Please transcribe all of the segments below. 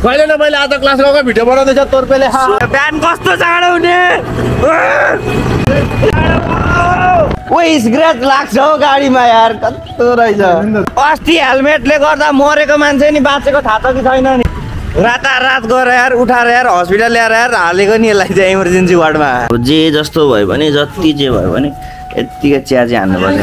कहिले न मैले आज क्लास गएको भिडियो बनाउँदैछ तोर्पेले बिहान कस्तो जाडो हुने ओइ स्क्र्याच लाग्छ हौ गाडीमा यार कस्तो रहेछ अस्ति हेलमेटले गर्दा मरेको मान्छे नि बाँचेको थाहा छ कि छैन नि रातारात गएर यार उठाएर यार हस्पिटल ल्याएर यार हालेको नि यसलाई चाहिँ इमर्जेन्सी वार्डमा जे जस्तो भयो भने जति जे भयो भने यतिकै चिया चाहिँ हान्नुपर्छ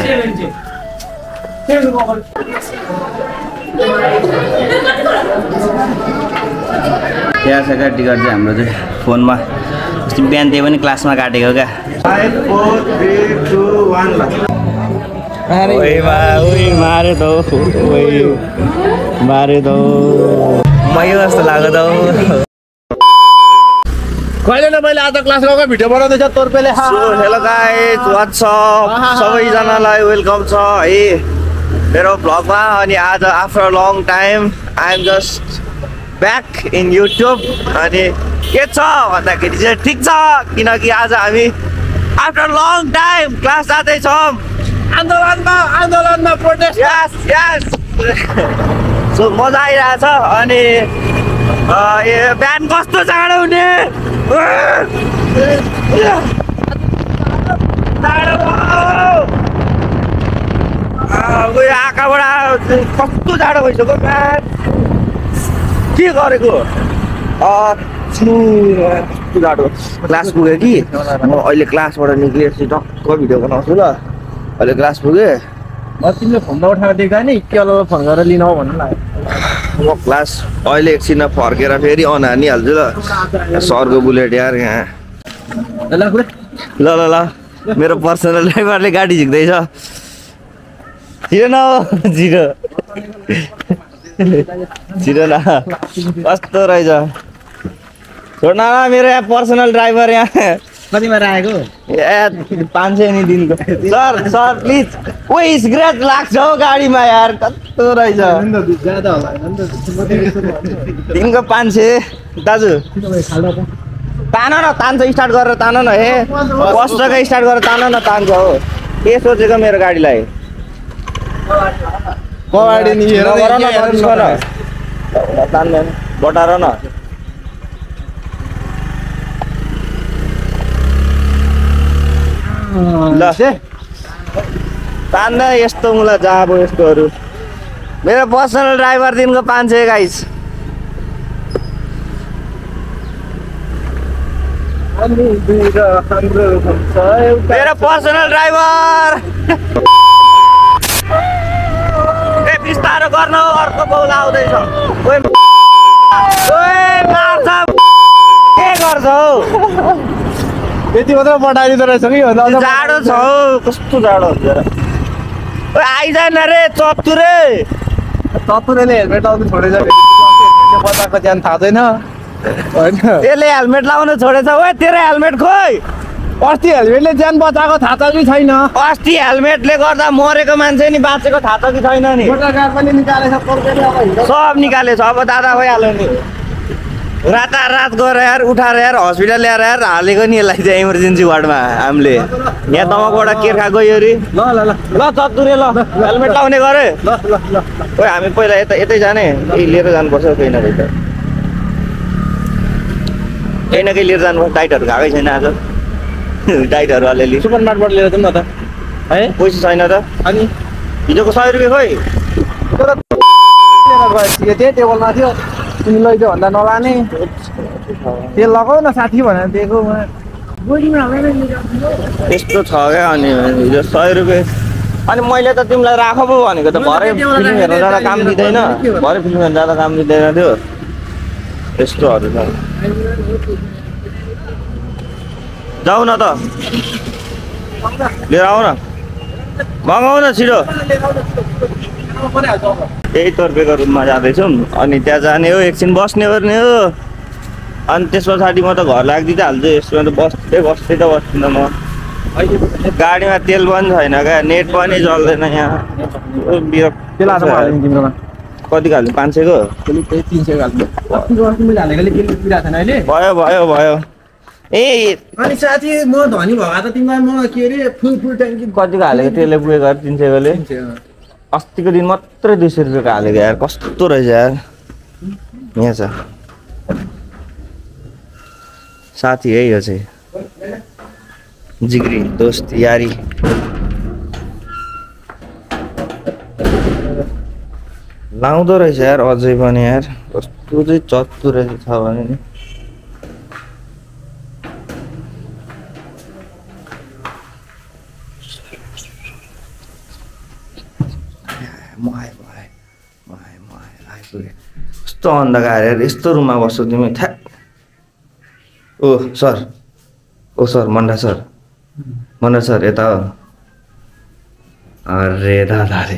चिया छ टिकट चाहिँ हाम्रो चाहिँ फोनमा अस्ति बिहान त्यही पनि क्लासमा काटेको क्या 5 4 3 2 1 मारे त मैले जस्तो लाग्यो त कहिले न मैले आज क्लास गएको भिडियो बनाउँदैछ तोर्पेले हेलो गाइज व्हाट्सअप सबैजनालाई वेलकम छ है मेरो भ्लगमा अनि आज after long time I am just back in YouTube अनि के छ भन्दाखेरि चाहिँ ठिक छ किनकि आज हामी आफ्टर लङ टाइम क्लास जाँदैछौँ आन्दोलनमा प्रोटेस्ट यस सो मजा आइरहेछ अनि बिहान कस्तो जाडो हुने आँखाबाट कस्तो जाडो भइसक्यो बिहान के गरेको जाडो क्लास पुगेँ कि म अहिले क्लासबाट निक्लिएपछि टक्क भिडियो बनाउँछु ल अहिले क्लास पुगेँ म तिमीले फोन त उठाएर देख्दा नि के होला फोन गरेर लिन हो भन्नु लाग्यो म क्लास अहिले एकछिनमा फर्केर फेरि अन हानिहाल्छु ल सरको बुलेट यार यहाँ ल ल ल मेरो पर्सनल ड्राइभरले गाडी झिक्दैछ छिटो न छिटो छिटो न कस्तो रहेछ छोड्न मेरो यहाँ पर्सनल ड्राइभर यहाँ कतिमा राखेको ए 500 नि दिनको सर प्लिज ओइ स्क्र्याच लाग्छ हौ गाडीमा यार कस्तो रहेछ दिनको 500 दाजु तान न तान्छ स्टार्ट गरेर तान न हे कष्टकै स्टार्ट गरेर तान न तान्छ हो के सोचेको मेरो गाडीलाई कबाडी नि तान्दैन बटार न ल तान्दा यस्तो मलाई जाब यस्तोहरू मेरो पर्सनल ड्राइभर दिनको 500 गाइस मेरो पर्सनल ड्राइभर ए बिस्तारो गर्नु अर्को बौला आउँदैछ के गर्छ हौ यति मात्र पठाइदिँदो रहेछ कि जाडो छ हौ कस्तो जाडो हुन्छ आइजान रे चतुरेले हेलमेट लाउनु छोडेछ बच्चाको ज्यान थाहा छैन त्यसले हेलमेट लाउनु छोडेछ ओ तेरो हेलमेट खोइ अस्ति हेलमेटले ज्यान बचाएको थाहा छ कि छैन अस्ति हेलमेटले गर्दा मरेको मान्छे नि बाँचेको थाहा छ कि छैन नि सब निकालेछ अब दादा भइहाल्यो नि रातारात गएर यार उठाएर यार हस्पिटल ल्याएर यार हालेको नि यसलाई चाहिँ इमर्जेन्सी वार्डमा हामीले यहाँ तमकबाट केर खाएको यो रे ल चतुरे ल हेलमेट लाउने गरे ओइ हामी पहिला यतै जाने केही लिएर जानुपर्छ केही न केही लिएर जानुपर्छ टाइटहरू खाएकै छैन आज टाइटहरू अलिअलि सुपर मार्टबाट लिएर जाउँ न त है पैसा छैन त अनि हिजोको 100 रुपियाँ खोइ त्यही टेबलमा थियो तिमी लैजाऊ भन्दा नलाने तेल लगाऊ न साथी भनेर दिएको त्यस्तो छ क्या अनि हिजो 100 रुपियाँ अनि मैले त तिमीलाई राख पो भनेको त भरे फिल्म हेर्न जाँदा काम दिँदैन भरे फिल्म हेर्न जाँदा काम दिँदैन थियो त्यस्तोहरू छ जाऊ न त लिएर आऊ न मगाऊ न छिटो त्यही तर्फेको रुममा जाँदैछौँ अनि त्यहाँ जाने हो एकछिन बस्ने गर्ने हो अनि त्यस पछाडि म त घर लाग्दिँदै हाल्छु यसमा त बस्दै त बस्दिनँ म गाडीमा तेल पनि छैन क्या नेट पनि चल्दैन यहाँ कति हाल्नु 500 को भयो भयो भयो ए अनि साथी म धनी भए त तिमीलाई म के अरे फुल ट्याङ्की कतिको हालेको त्यसले पुगेको 300 कोले अस्तिको दिन मात्रै 200 रुपियाँको हालेको यार कस्तो रहेछ यार यहाँ छ साथी है यो चाहिँ जिग्री दोस्त यारी लाउँदो रहेछ यार अझै पनि यार कस्तो चाहिँ चत्तु रहेछ छ भने नि म आइपुगेँ कस्तो अन्धकार यार यस्तो रुममा बस्छौ तिमी थ्या ओ सर मन्डा सर यता हो अरे दादा रे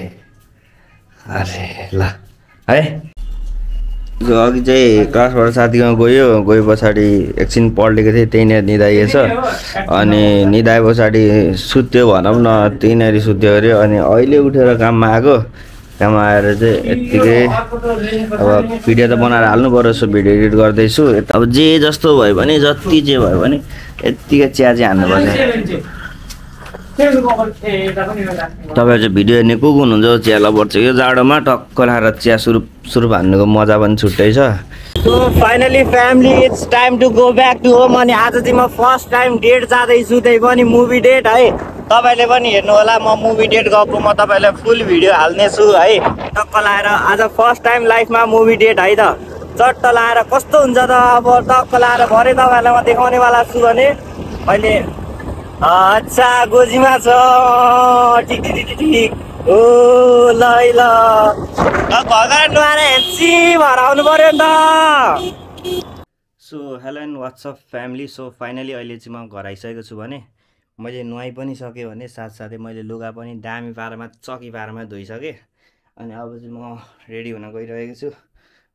अरे ल है जो अघि चाहिँ क्लासबाट साथीमा गयो पछाडि एकछिन पल्टेको थिएँ त्यहीँनिर निदाइएछ अनि निदाए पछाडि सुत्यो भनौँ न त्यहीँनिर सुत्यो अरे अनि अहिले उठेर काममा आएको काममा आएर चाहिँ यत्तिकै अब भिडियो त बनाएर हाल्नु पर्यो सो भिडियो एडिट गर्दैछु अब जे जस्तो भयो भने जति जे भयो भने यत्तिकै चिया चाहिँ हान्नुपर्छ तपाईँहरू चाहिँ भिडियो हेर्ने को हुनुहुन्छ चिया लभर चाहिँ यो जाडोमा टक्क लाएर चिया सुरुप हान्नुको मजा पनि छुट्टै छ so finally family it's time to go back to home अनि आज चाहिँ म फर्स्ट टाइम डेट जाँदैछु त्यही पनि मुभी डेट है तपाईँले पनि हेर्नु होला म मुभी डेट गएको म तपाईँलाई फुल भिडियो हाल्नेछु है टक्क लाएर आज फर्स्ट टाइम लाइफमा मुभी डेट है त चट्ट लाएर कस्तो हुन्छ त अब टक्क लाएर भरे तपाईँहरूलाई म देखाउनेवाला छु भने अहिले अच्छा गोजीमा छ ठिक ओ ल भगवान नुहाएर हेन्सी भएर आउनु पर्यो नि त so hello and WhatsApp family so finally अहिले चाहिँ म घर आइसकेको छु भने मैले नुहाइ पनि सकेँ भने साथसाथै मैले लुगा पनि दामी पारामा चकी पारामा धोइसकेँ अनि अब चाहिँ म रेडी हुन गइरहेको छु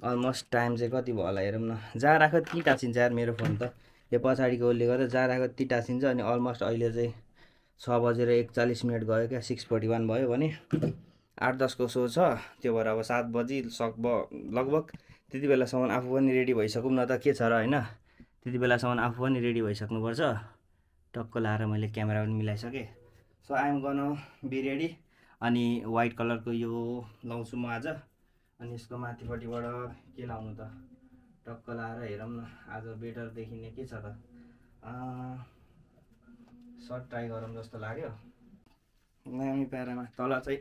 अलमोस्ट टाइम चाहिँ कति भयो होला हेरौँ न जहाँ राख्यो त्यहीँ टाँसिन्छ यार मेरो फोन त यो पछाडिको उसले गर्दा जहाँ राख्यो त्यहीँ टाँसिन्छ अनि अलमोस्ट अहिले चाहिँ 6:41 गयो क्या 6:41 भयो भने 8-10 को सो छ त्यो भएर अब 7 बजी लगभग त्यति बेलासम्म आफू पनि रेडी भइसकौँ न त के छ र होइन त्यति बेलासम्म आफू पनि रेडी भइसक्नुपर्छ टक्क लाएर मैले क्यामेरा पनि मिलाइसकेँ so I'm gonna be ready अनि वाइट कलरको यो लाउँछु म आज अनि यसको माथिपट्टिबाट के लाउनु त टक्क लाएर हेरौँ न आज बेटर देखिने के छ त सर्ट ट्राई गरौँ जस्तो लाग्यो दामी प्यारामा तल चाहिँ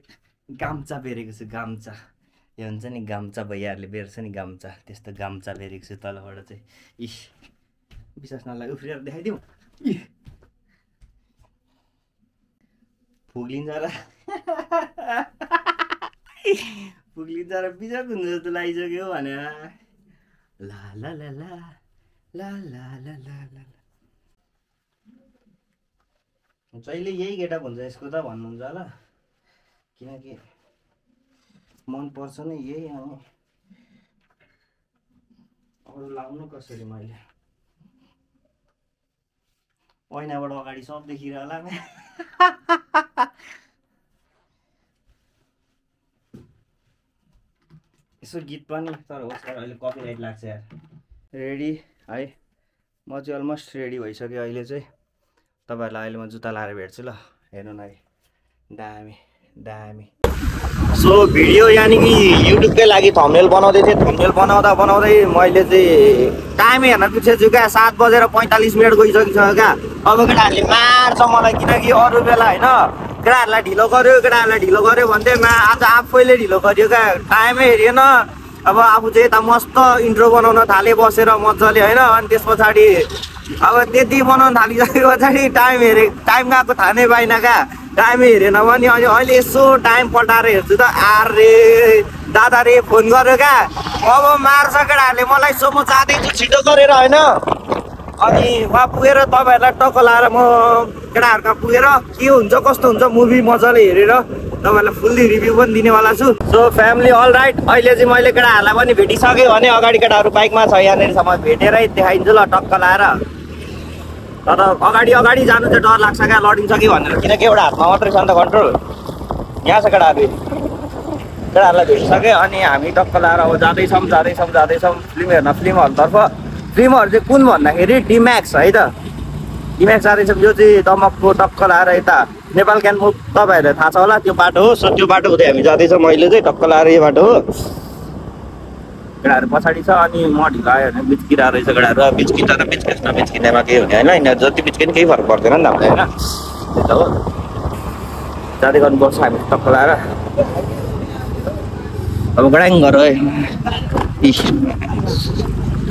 गाम्चा बेरेको छु गाम्चा यो हुन्छ नि गाम्चा भैयाहरूले बेर्छ नि गाम्चा त्यस्तो गाम्चा बेरेको छु तलबाट चाहिँ इस विश्वास नलाग्यो उफ्रिएर देखाइदिउँ फुक्लिन्छ र फुक्लिन्छ र बिजक हुन्छ जस्तो लागिसक्यो भने ला ला ला ला ला ला ला ला ला जहिले यही गेटअप हुन्छ यसको त भन्नुहुन्छ होला किनकि मन पर्छ नि यही अनि अरू लाउनु कसरी मैले ऐनाबाट अगाडि सब देखिरह होला यसो गीत पनि तर होस् यार अहिले कपिराइट लाग्छ यार रेडी है म चाहिँ अलमोस्ट रेडी भइसक्यो अहिले चाहिँ तपाईहरुलाई अहिले म जुत्ता लाएर भेट्छु ल हेर्नु न है दामी दामी सो भिडियो यानी कि युट्युबकै लागि थम्बनेल बनाउँदै थिएँ थम्बनेल बनाउँदै मैले चाहिँ टाइम हेर्न बिर्सेछु क्या 7:45 गइसकिसक्यो क्या अब केटाहरूले मार्छ मलाई किनकि अरू बेला होइन केटाहरूलाई ढिलो गर्यो भन्दै आज आफैले ढिलो गर्यो क्या टाइमै हेरिएन अब आफू चाहिँ यता मस्त इन्ट्रो बनाउन थालेँ बसेर मजाले होइन अनि त्यस पछाडि अब त्यति बनाउन थालिसके पछाडि टाइम गएको थाहा नै पाइनँ क्या टाइमै हेरेन भने अहिले यसो टाइम पल्टाएर हेर्छु त आरे दादा रे फोन गर्यो क्या अब मार्छ केटाहरूले मलाई सो म जाँदैछु छिटो गरेर होइन अनि उहाँ पुगेर तपाईँहरूलाई टक्क लाएर म केटाहरूका पुगेर के हुन्छ कस्तो हुन्छ मुभी मजाले हेरेर तपाईँहरूलाई फुल्ली रिभ्यू पनि दिनेवाला छु सो फ्यामिली अल राइट अहिले चाहिँ मैले केटाहरूलाई पनि भेटिसकेँ भने अगाडि केटाहरू बाइकमा छ यहाँनिरसम्म भेटेरै देखाइदिन्छु ल टक्क लाएर तर अगाडि जानु चाहिँ डर लाग्छ क्या लडिन्छ कि भनेर किनकि एउटा हातमा मात्रै छ नि त कन्ट्रोल यहाँ छ केटाहरूलाई भेटिसक्यो अनि हामी टक्क लाएर अब जाँदैछौँ फिल्म हेर्न फिल्म हलतर्फ फिल्महरू चाहिँ कुन भन्दाखेरि डिम्याक्स है त डिम्याक्स जाँदैछौँ यो चाहिँ दमकको टक्क लाएर यता नेपाल क्याम्प तपाईँहरूलाई थाहा छ होला त्यो बाटो हो सो त्यो बाटो हुँदै हामी जाँदैछौँ मैले चाहिँ टक्क लाएर यो बाटो हो केटाहरू पछाडि छ अनि म ढिलो आयो भने बिचकिरा रहेछ केटाहरू बिचकिँदा र बिचकिँदामा केही हुने होइन यिनीहरू जति बिचकिने केही फरक पर्दैन नि त हामीलाई होइन त्यही त हो जाँदै गर्नुपर्छ हामी टक्क लाएर अब गडाङ गर है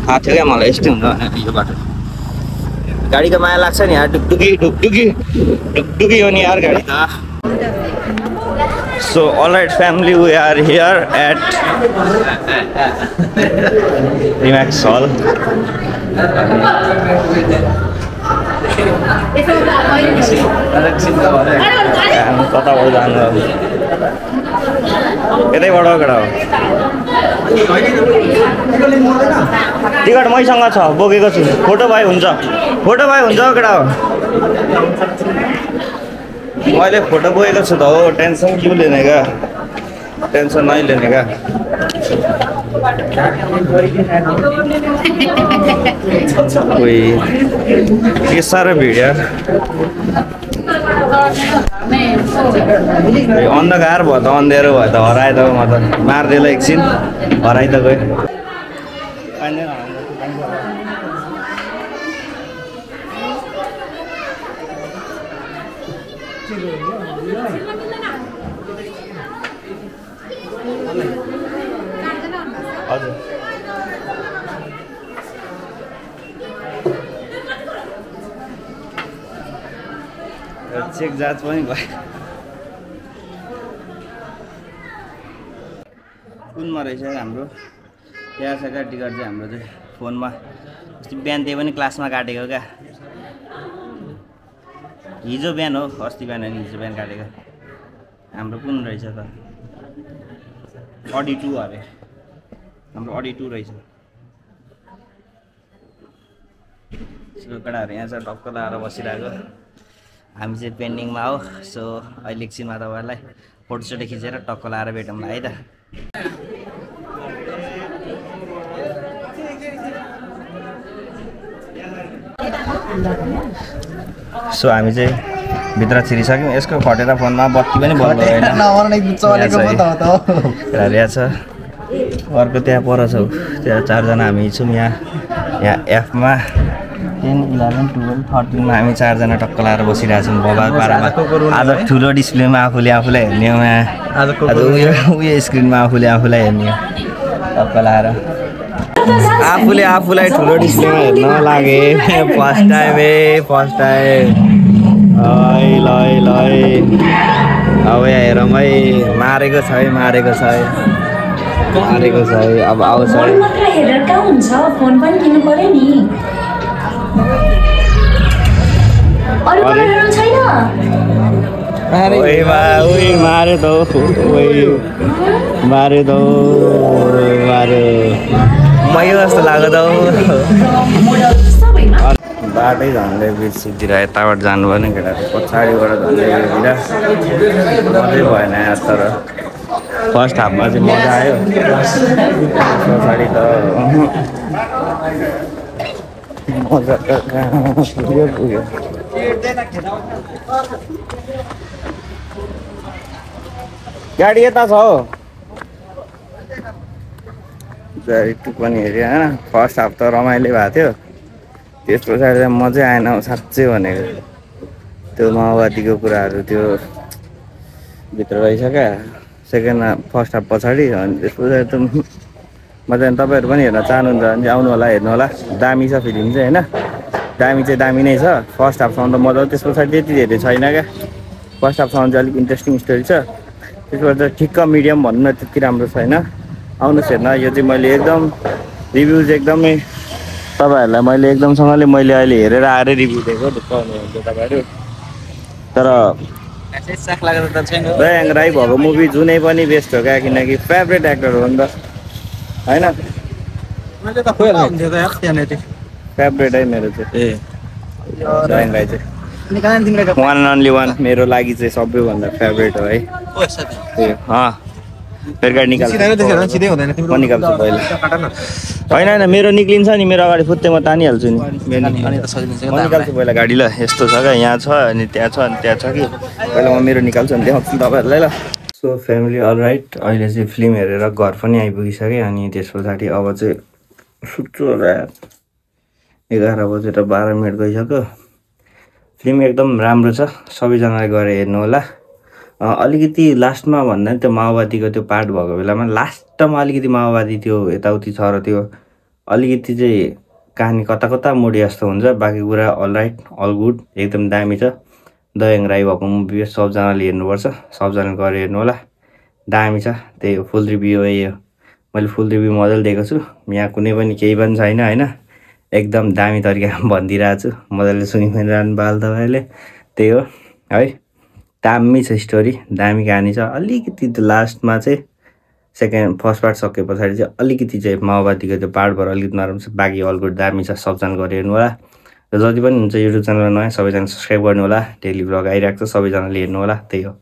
थाहा थियो क्या मलाई यस्तै हुन्छ भने यो बाटो गाडीको माया लाग्छ नि यार ढुकढुकी हो नि यार गाडी त So alright family, we are here at Remax Hall. कताबाट जानु यतैबाट केटा हो टिकट मैसँग छ बोकेको छु फोटो भाइ हुन्छ केटा हो मैले फोटो बोकेको छु त हो टेन्सन क्यों लेने का टेन्सन नहीं लेने का कोई के साह्रो भिड यार अन्धकार भयो त अँध्यारो भयो त हराए त म त मारिदिएला एकछिन हराइ त गयो हजुर चेक जाँच पनि भयो कुनमा रहेछ हाम्रो यहाँ छ क्या टिकट चाहिँ हाम्रो चाहिँ फोनमा अस्ति बिहान त्यही पनि क्लासमा काटेको क्या हिजो बिहान हो अस्ति बिहान होइन हिजो बिहान काटेको हाम्रो कुन रहेछ त अडी 2 अरे हाम्रो अडी 2 रहेछ केटाहरू यहाँ चाहिँ टक्क लाएर बसिरहेको हामी चाहिँ पेन्डिङमा हो सो अहिले एकछिनमा तपाईँहरूलाई फोटोसोटो खिचेर टक्क लाएर भेटौँ है त सो हामी चाहिँ भित्र छिरिसक्यौँ यसको खटेर फोनमा बत्ती पनि बन्द भएन छ अर्को त्यहाँ पर छौ त्यहाँ 4 जना हामी छौँ यहाँ एफमा 10, 11, 12, 13 मा हामी 4 जना टक्क लाएर बसिरहेको छौँ बबा पारामा आज ठुलो डिस्प्लेमा आफूले हेर्ने आज उयो स्क्रिनमा आफूले हेर्ने टक्क लाएर आफूलाई ठुलो डिस्प्लेमा हेर्न लागे फर्स्ट टाइम ल अब यहाँ हेरौँ है मारेको छ है अब आउँछ मारे मैयो जस्तो लाग्यो त बाटै झन्डै बिचतिर यताबाट जानु पर्ने केटाहरू पछाडिबाट झन्डै मजै भएन यहाँ तर फर्स्ट हाफमा चाहिँ मजा आयो पछाडि त मजा त पुग्यो गाडी यता छ हौ गाडी पनि हेऱ्यो होइन फर्स्ट हाफ त रमाइलो भएको थियो त्यस पछाडि चाहिँ मजै आएन साँच्चै भनेको त्यो माओवादीको कुराहरू त्यो भित्र रहेछ क्या सेकेन्ड फर्स्ट हाफ पछाडि अनि त्यस पछाडि त मजा तपाईँहरू पनि हेर्न चाहनुहुन्छ भने आउनु होला हेर्नु होला दामी छ फिल्म चाहिँ होइन दामी नै छ फर्स्ट हाफसम्म त मजा त्यस पछाडि त्यति धेरै छैन क्या फर्स्ट हाफसम्म चाहिँ अलिक इन्ट्रेस्टिङ स्टोरी छ त्यसबाट चाहिँ ठिक्क मिडियम भन्नु न त्यति राम्रो छैन आउनुहोस् हेर्न यो चाहिँ मैले एकदम रिभ्युज एकदमै तपाईँहरूलाई मैले एकदमसँगले मैले अहिले हेरेर आएर रिभ्यू दिएको ढुक्क हुनुहुन्छ तपाईँहरू तर दयाङ राई भएको मुभी जुनै पनि बेस्ट हो क्या किनकि फेभरेट एक्टर हो नि त होइन फेभरेट है मेरो चाहिँ दयाङ राई चाहिँ 1 and only 1 मेरो लागि चाहिँ सबैभन्दा फेभरेट हो है फेरि गाडी निकाल्छु पहिला होइन मेरो निक्लिन्छ नि मेरो अगाडि फुत्ते म तानिहाल्छु नि निकाल्छु पहिला गाडी ल यस्तो छ क्या यहाँ छ अनि त्यहाँ छ कि पहिला म मेरो निकाल्छु अनि देखाउँछु नि तपाईँहरूलाई ल सो फ्यामिली अलराइट, अहिले चाहिँ फिल्म हेरेर घर पनि आइपुगिसकेँ अनि त्यस पछाडि अब चाहिँ सुत्छु होला। 11 बजेर 12 मिनट गइसक्यो। फिल्म एकदम राम्रो छ, सबैजनाले गएर हेर्नु होला। अलिकति लास्टमा भन्दा त्यो माओवादीको त्यो पार्ट भएको बेलामा लास्टमा अलिकति माओवादी त्यो यताउति छ र त्यो अलिकति चाहिँ कहानी कता कता मोडी जस्तो हुन्छ। बाँकी कुरा अलराइट, अल गुड, एकदम दामी छ। दयाङ राई भएको मुभी सबजनाले हेर्नुपर्छ, सबजनाले गएर हेर्नु होला, दामी छ। त्यही हो, फुल रिभ्यू हो यो। मैले फुल रिभ्यू मजाले दिएको छु, यहाँ कुनै पनि केही पनि छैन होइन, एकदम दामी तरिकामा भनिदिइरहेको छु। मजाले सुनिरहनु बाल तपाईँले, त्यही हो है। दामी छ स्टोरी, दामी कहानी छ। अलिकति त्यो लास्टमा चाहिँ फर्स्ट पार्ट सके पछाडि चाहिँ अलिकति चाहिँ माओवादीको त्यो पार्टबाट अलिकति नराम्रो छ। बाँकी अल गुड, दामी छ, सबजना गएर हेर्नु होला। र जति पनि हुन्छ युट्युब च्यानलमा नयाँ सबैजना सब्सक्राइब गर्नु होला। डेली भ्लग आइरहेको छ, सबैजनाले हेर्नु होला, त्यही हो।